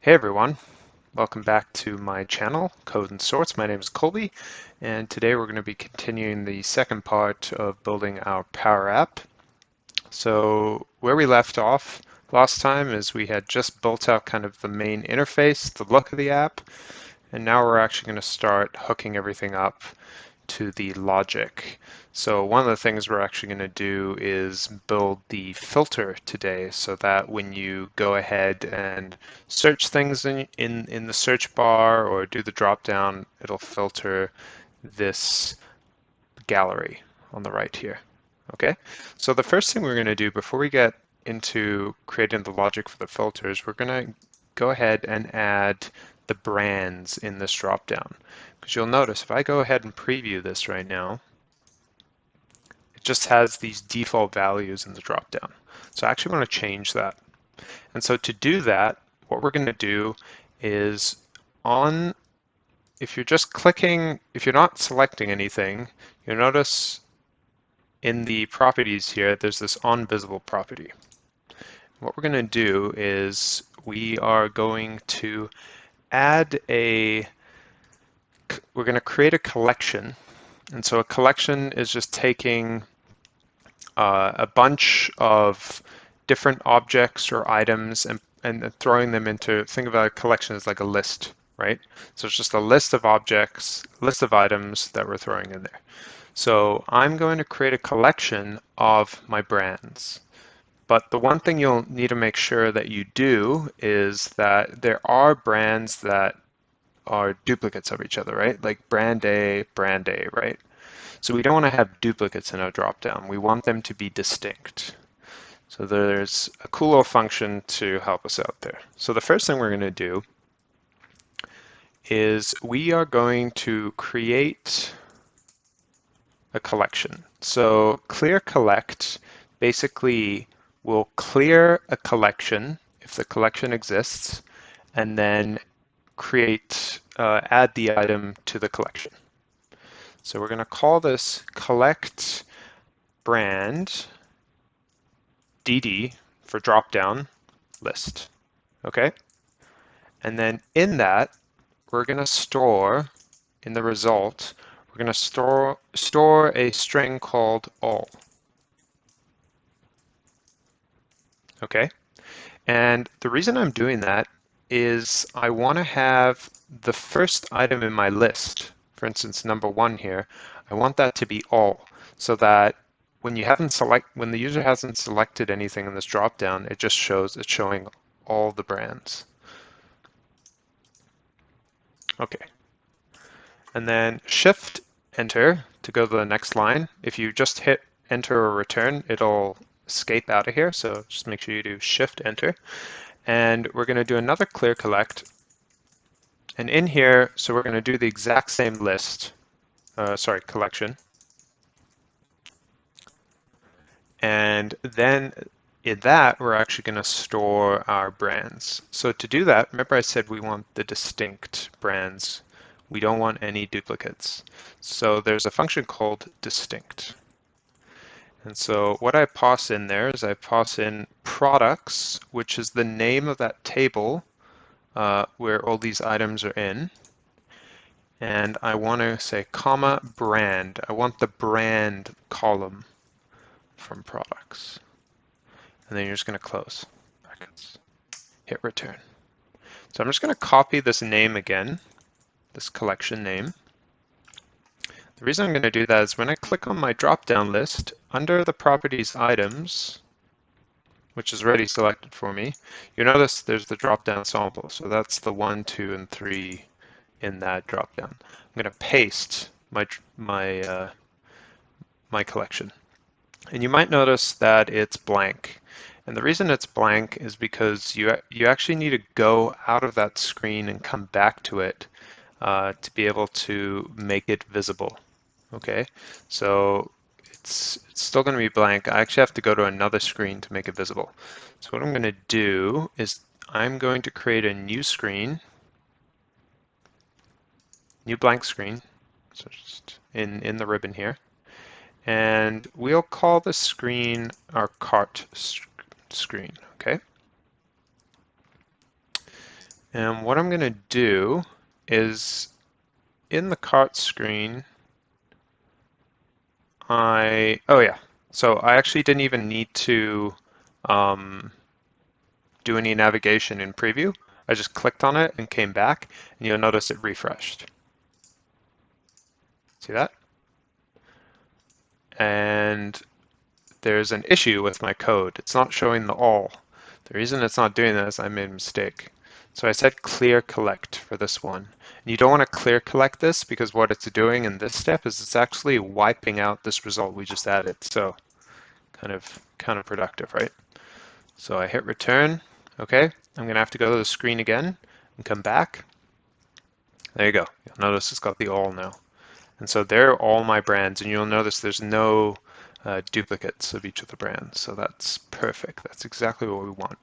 Hey everyone, welcome back to my channel, Code and Sorts. My name is Colby, and today we're going to be continuing the second part of building our Power App. So where we left off last time is we had just built out kind of the main interface, the look of the app, and now we're actually going to start hooking everything up to the logic. So one of the things we're actually going to do is build the filter today so that when you go ahead and search things in the search bar or do the drop down, it'll filter this gallery on the right here. Okay, so the first thing we're going to do before we get into creating the logic for the filters, we're going to go ahead and add the brands in this dropdown. Because you'll notice if I go ahead and preview this right now, it just has these default values in the dropdown. So I actually want to change that. And so to do that, what we're going to do is if you're just clicking, if you're not selecting anything, you'll notice in the properties here, there's this onVisible property. What we're going to do is we are going to we're going to create a collection. And so a collection is just taking a bunch of different objects or items and throwing them into, think about a collection as like a list, right? So it's just a list of objects, list of items that we're throwing in there. So I'm going to create a collection of my brands. But the one thing you'll need to make sure that you do is that there are brands that are duplicates of each other, right? Like brand A, right? So we don't want to have duplicates in our dropdown. We want them to be distinct. So there's a cool little function to help us out there. So the first thing we're going to do is we are going to create a collection. So clear collect basically will clear a collection if the collection exists, and then add the item to the collection. So we're going to call this collect brand dd for dropdown list. Okay? And then in that, we're going to store in the result, we're going to store a string called all. Okay? And the reason I'm doing that is I want to have the first item in my list, for instance, number 1 here, I want that to be all, so that when the user hasn't selected anything in this dropdown, it just shows it's showing all the brands. Okay. And then Shift Enter to go to the next line. If you just hit Enter or Return, it'll escape out of here. So just make sure you do Shift Enter. And we're going to do another clear collect. And in here, so we're going to do the exact same collection. And then in that, we're actually going to store our brands. So to do that, remember I said we want the distinct brands. We don't want any duplicates. So there's a function called distinct. And so what I pass in there is I pass in products, which is the name of that table where all these items are in. And I want to say comma brand. I want the brand column from products. And then you're just going to close brackets, hit return. So I'm just going to copy this name again, this collection name. The reason I'm going to do that is when I click on my drop-down list, under the properties items, which is already selected for me, you notice there's the drop-down sample. So that's the 1, 2, and 3 in that drop-down. I'm going to paste my collection. And you might notice that it's blank. And the reason it's blank is because you actually need to go out of that screen and come back to it to be able to make it visible. Okay, so it's still going to be blank. I actually have to go to another screen to make it visible. So what I'm going to do is I'm going to create a new screen, new blank screen, so just in the ribbon here. And we'll call the screen our cart screen, okay? And what I'm going to do is in the cart screen, oh yeah, so I actually didn't even need to um, do any navigation in preview. I just clicked on it and came back, and you'll notice it refreshed. See that? And there's an issue with my code. It's not showing the all. The reason it's not doing that is I made a mistake. So I said clear collect for this one. And you don't want to clear collect this because what it's doing in this step is it's actually wiping out this result we just added. So kind of counterproductive, right? So I hit return. Okay, I'm going to have to go to the screen again and come back. There you go. You'll notice it's got the all now. And so they're all my brands, and you'll notice there's no duplicates of each of the brands. So that's perfect. That's exactly what we want.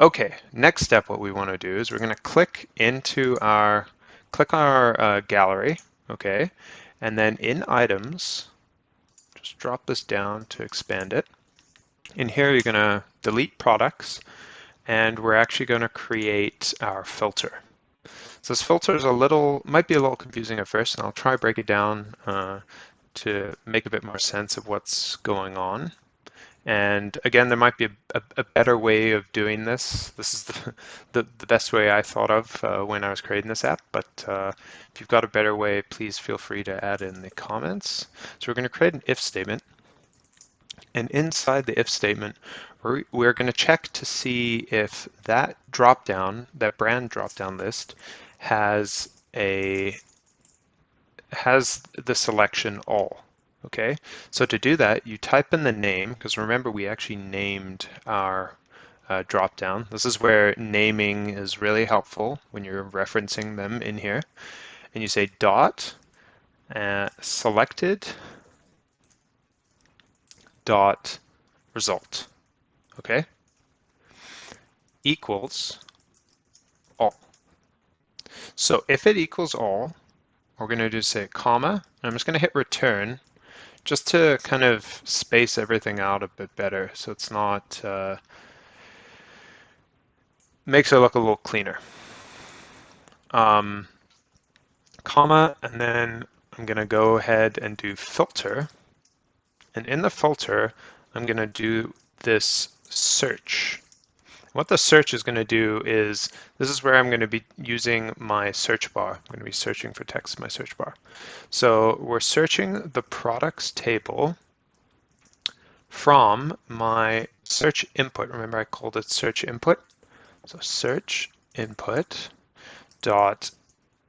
Okay, next step, what we want to do is we're going to click our gallery, okay, and then in items, just drop this down to expand it. In here, you're going to delete products, and we're actually going to create our filter. So this filter is might be a little confusing at first, and I'll try to break it down to make a bit more sense of what's going on. And again, there might be a better way of doing this. This is the best way I thought of when I was creating this app, but if you've got a better way, please feel free to add in the comments. So we're going to create an if statement. And inside the if statement, we're going to check to see if that dropdown, that brand dropdown list, has the selection all. Okay, so to do that, you type in the name, because remember we actually named our dropdown. This is where naming is really helpful when you're referencing them in here. And you say dot selected dot result. Okay, equals all. So if it equals all, we're going to do say comma, and I'm just going to hit return just to kind of space everything out a bit better so it's not, makes it look a little cleaner. Comma, and then I'm going to go ahead and do filter. And in the filter, I'm going to do this search. What the search is going to do is, this is where I'm going to be using my search bar. I'm going to be searching for text in my search bar. So we're searching the products table from my search input. Remember I called it search input. So search input dot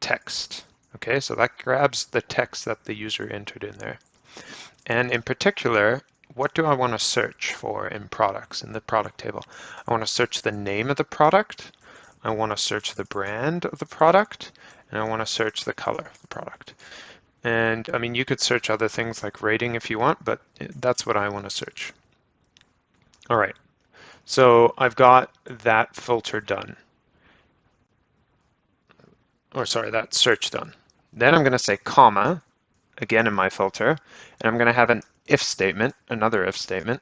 text. Okay, so that grabs the text that the user entered in there. And in particular, what do I want to search for in products, in the product table? I want to search the name of the product, I want to search the brand of the product, and I want to search the color of the product. And I mean, you could search other things like rating if you want, but that's what I want to search. All right, so I've got that filter done. Or sorry, that search done. Then I'm going to say comma, again in my filter, and I'm going to have an if statement, another if statement.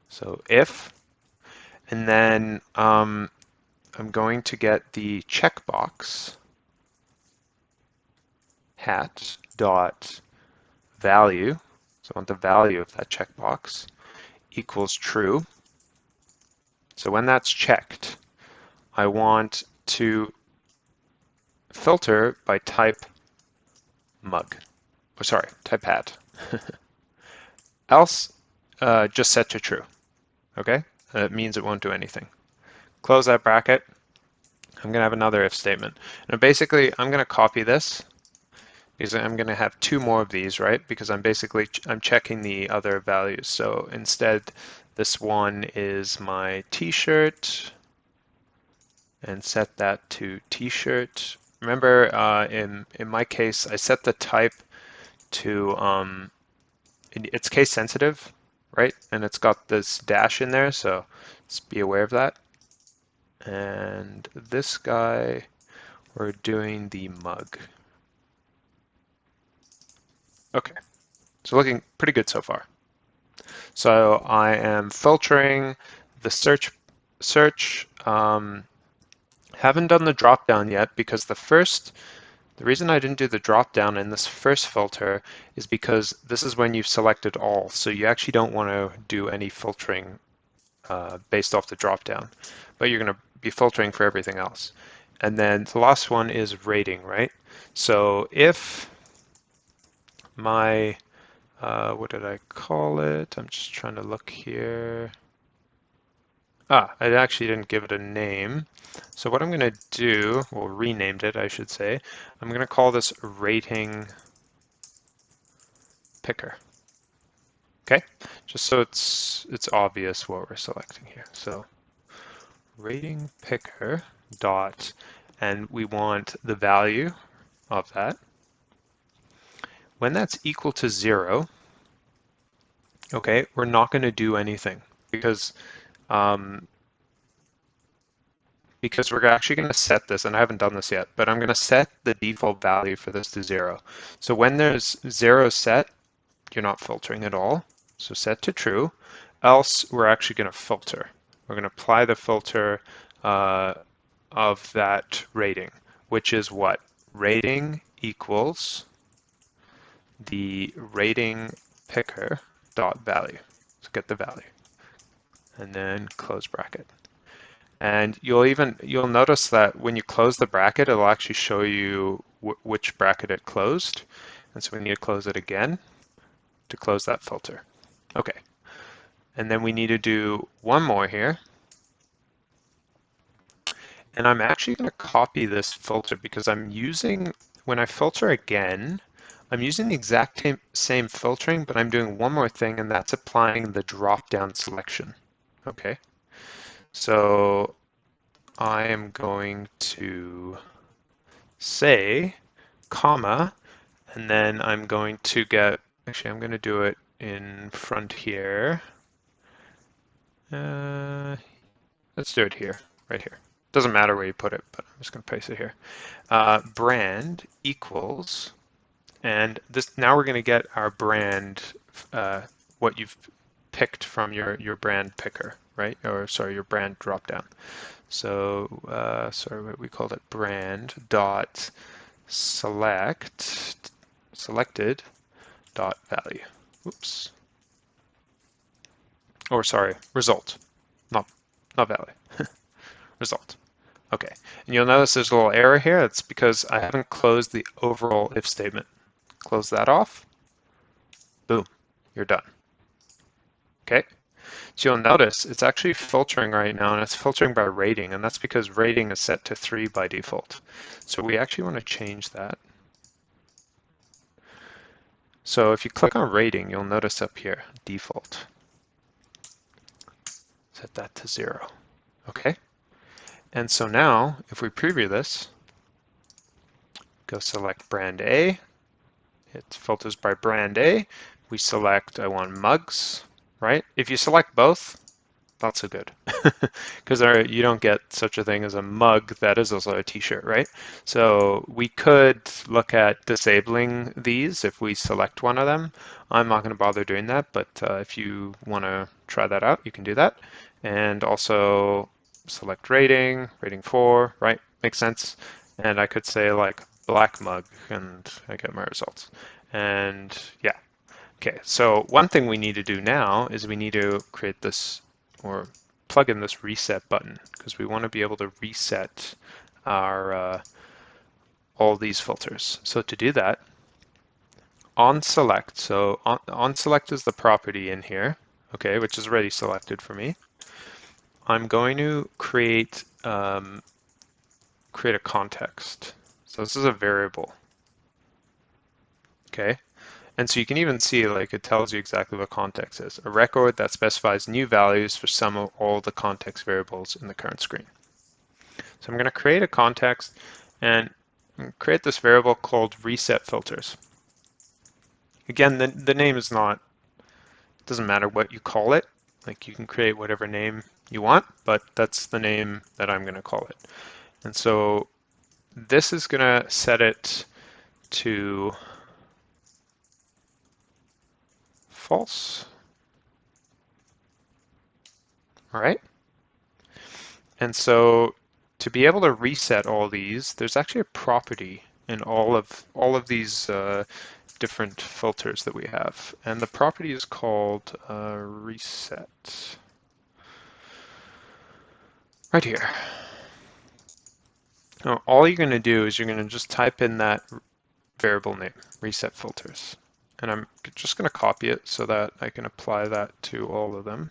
So if, and then I'm going to get the checkbox hat dot value, so I want the value of that checkbox, equals true. So when that's checked, I want to filter by type mug, or sorry, type hat. Else, just set to true. Okay, that means it won't do anything. Close that bracket. I'm going to have another if statement. Now basically, I'm going to copy this because I'm going to have two more of these, right? Because I'm checking the other values. So instead, this one is my t-shirt and set that to t-shirt. Remember, in my case, I set the type to, it's case sensitive, right? And it's got this dash in there, so just be aware of that. And this guy, we're doing the mug. Okay, so looking pretty good so far. So I am filtering the search. Haven't done the drop down yet because the reason I didn't do the drop down in this first filter is because this is when you've selected all. So you actually don't want to do any filtering based off the drop down, but you're going to be filtering for everything else. And then the last one is rating, right? So if my, what did I call it? I'm just trying to look here. I actually didn't give it a name. So what I'm going to do, well, renamed it, I should say. I'm going to call this rating picker. Okay, just so it's obvious what we're selecting here. So rating picker dot, and we want the value of that. When that's equal to 0, okay, we're not going to do anything because um, because we're actually going to set this, and I haven't done this yet, but I'm going to set the default value for this to 0. So when there's 0 set, you're not filtering at all. So set to true, else we're actually going to filter. We're going to apply the filter of that rating, which is what? Rating equals the rating picker dot value. So get the value, and then close bracket. And you'll notice that when you close the bracket, it'll actually show you which bracket it closed. And so we need to close it again to close that filter. Okay. And then we need to do one more here. And I'm actually going to copy this filter because when I filter again, I'm using the exact same filtering, but I'm doing one more thing, and that's applying the drop-down selection. Okay. So I am going to say, comma, and then I'm going to actually, I'm going to do it in front here. Let's do it here, right here. Doesn't matter where you put it, but I'm just going to paste it here. Brand equals, and this now we're going to get our brand, what you've picked from your brand picker, right? Or sorry, your brand dropdown. So sorry, we called it brand dot selected dot value. Oops. Or sorry, result, not value. Result. Okay, and you'll notice there's a little error here. It's because I haven't closed the overall if statement. Close that off. Boom, you're done. Okay, so you'll notice it's actually filtering right now, and it's filtering by rating, and that's because rating is set to 3 by default. So we actually want to change that. So if you click on rating, you'll notice up here, default. Set that to 0. Okay, and so now if we preview this, go select brand A. It filters by brand A. We select, I want mugs, right? If you select both, not so good, because you don't get such a thing as a mug that is also a t-shirt, right? So we could look at disabling these if we select one of them. I'm not going to bother doing that, but if you want to try that out, you can do that. And also select rating, rating 4, right? Makes sense. And I could say like black mug, and I get my results. And yeah. Okay, so one thing we need to do now is we need to create this or plug in this reset button because we want to be able to reset our all these filters. So to do that, on select, so on select is the property in here, okay, which is already selected for me. I'm going to create a context. So this is a variable, okay? And so you can even see, like, it tells you exactly what context is. A record that specifies new values for some or all the context variables in the current screen. So I'm going to create a context and create this variable called reset filters. Again, the name is not, doesn't matter what you call it. Like, you can create whatever name you want, but that's the name that I'm going to call it. And so this is going to set it to false. All right. And so to be able to reset all these, there's actually a property in all of these different filters that we have. And the property is called reset. Right here. Now, all you're going to do is you're going to just type in that variable name, reset filters. And I'm just going to copy it so that I can apply that to all of them.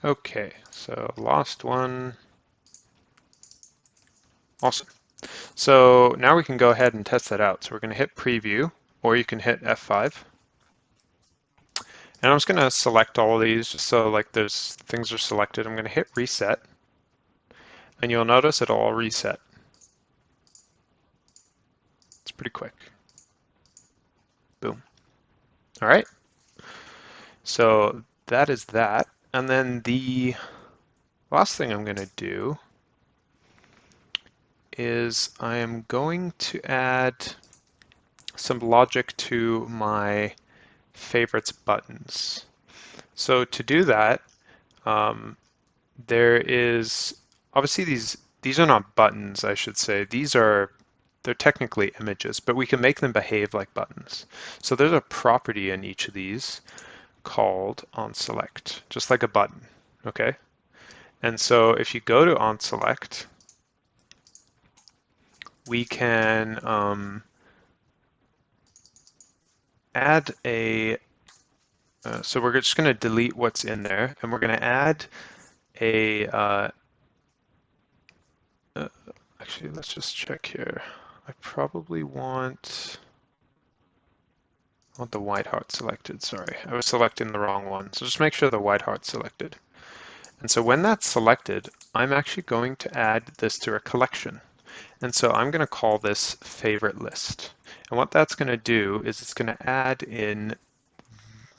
Okay, so last one. Awesome. So now we can go ahead and test that out. So we're going to hit preview, or you can hit F5. And I'm just going to select all of these just so like there's things are selected. I'm going to hit reset, and you'll notice it'll all reset. It's pretty quick. Boom. All right. So that is that. And then the last thing I'm going to do is I am going to add some logic to my favorites buttons. So to do that, there is obviously these are not buttons, I should say. They're technically images, but we can make them behave like buttons. So there's a property in each of these called onSelect, just like a button, okay? And so if you go to onSelect, we can add a, so we're just going to delete what's in there, and we're going to add a, actually, let's just check here. I probably want the white heart selected, sorry. I was selecting the wrong one. So just make sure the white heart's selected. And so when that's selected, I'm actually going to add this to a collection. And so I'm going to call this favorite list. And what that's going to do is it's going to add in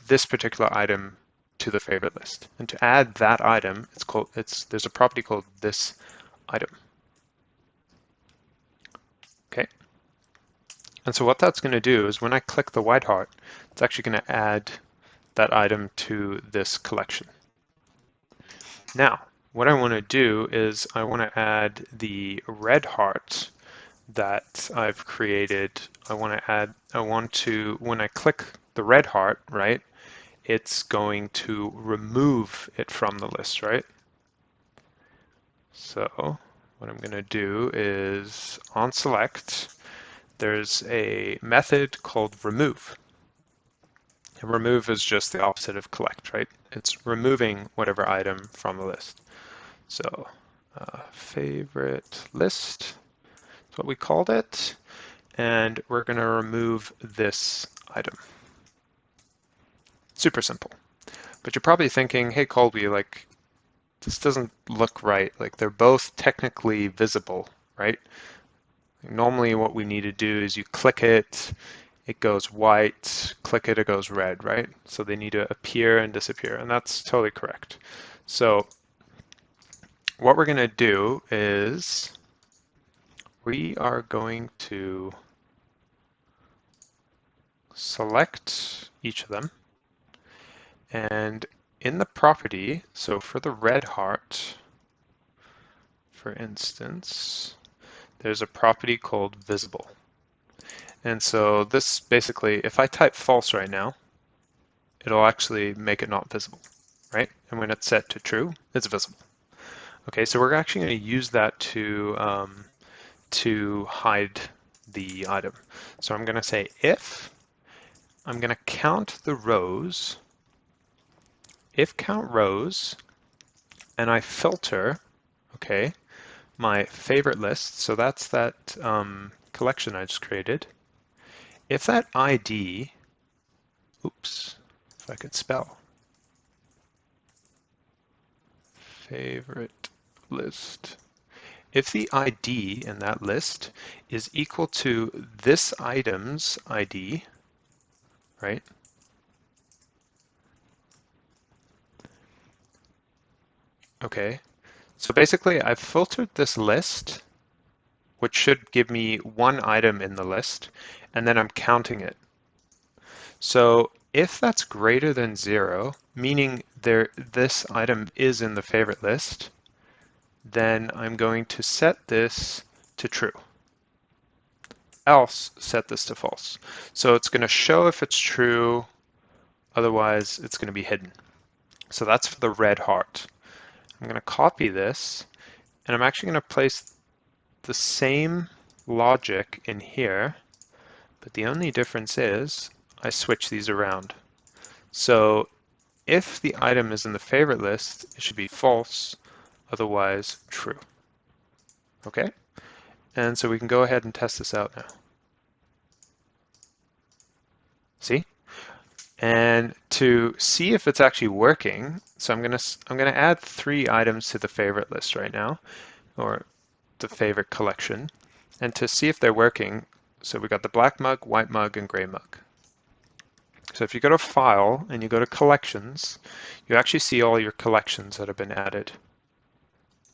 this particular item to the favorite list. And to add that item, there's a property called this item. Okay. And so what that's going to do is when I click the white heart, it's actually going to add that item to this collection. Now, what I want to do is I want to add the red heart that I've created. When I click the red heart, right, it's going to remove it from the list, right? So what I'm going to do is on select, there's a method called remove. And remove is just the opposite of collect, right? It's removing whatever item from the list. So favorite list is what we called it. And we're going to remove this item. Super simple. But you're probably thinking, hey, Colby, like, this doesn't look right. Like, they're both technically visible, right? Normally what we need to do is you click it, it goes white, click it, it goes red, right? So they need to appear and disappear, and that's totally correct. So what we're going to do is we are going to select each of them, and in the property, so for the red heart, for instance, there's a property called visible. And so this basically, if I type false right now, it'll actually make it not visible, right? And when it's set to true, it's visible. Okay, so we're actually going to use that to hide the item. So I'm going to say if, I'm going to count the rows, if count rows, and I filter, okay, my favorite list, so that's that collection I just created, if that ID, oops, if I could spell, favorite list. If the ID in that list is equal to this item's ID, right? Okay, so basically I've filtered this list, which should give me one item in the list, and then I'm counting it. So if that's greater than 0, meaning this item is in the favorite list, then I'm going to set this to true. Else set this to false. So it's going to show if it's true, otherwise it's going to be hidden. So that's for the red heart. I'm going to copy this, and I'm actually going to place the same logic in here, but the only difference is I switch these around. So if the item is in the favorite list, it should be false, otherwise true. Okay? And so we can go ahead and test this out now. See? And to see if it's actually working, so I'm gonna add 3 items to the favorite list right now, or the favorite collection. And to see if they're working, so we got the black mug, white mug, and gray mug. So if you go to File and you go to Collections, you actually see all your collections that have been added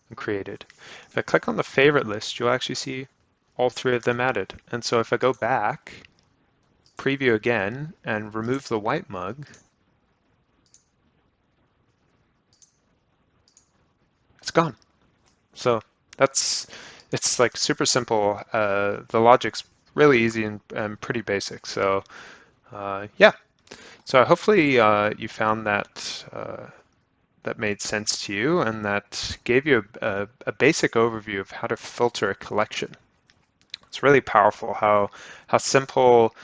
and created. If I click on the favorite list, you'll actually see all 3 of them added. And so if I go back, preview again, and remove the white mug, it's gone. So it's like super simple. The logic's really easy and pretty basic. So yeah. So hopefully you found that that made sense to you and that gave you a basic overview of how to filter a collection. It's really powerful how simple.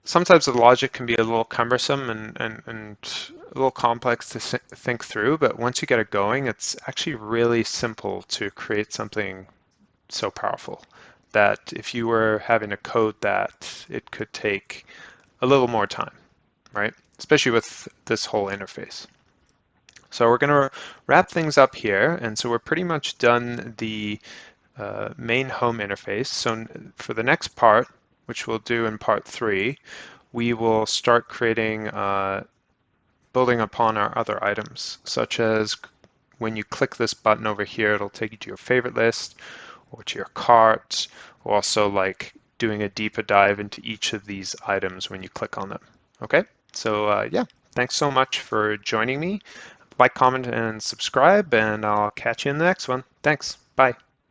Sometimes the logic can be a little cumbersome and a little complex to think through, but once you get it going, it's actually really simple to create something so powerful that if you were having to code that, it could take a little more time, right? Especially with this whole interface. So we're going to wrap things up here, and so we're pretty much done the main home interface. So for the next part, which we'll do in part 3, we will start creating, building upon our other items, such as when you click this button over here, it'll take you to your favorite list or to your cart, or also like doing a deeper dive into each of these items when you click on them. Okay, so yeah, thanks so much for joining me. Like, comment, and subscribe, and I'll catch you in the next one. Thanks. Bye.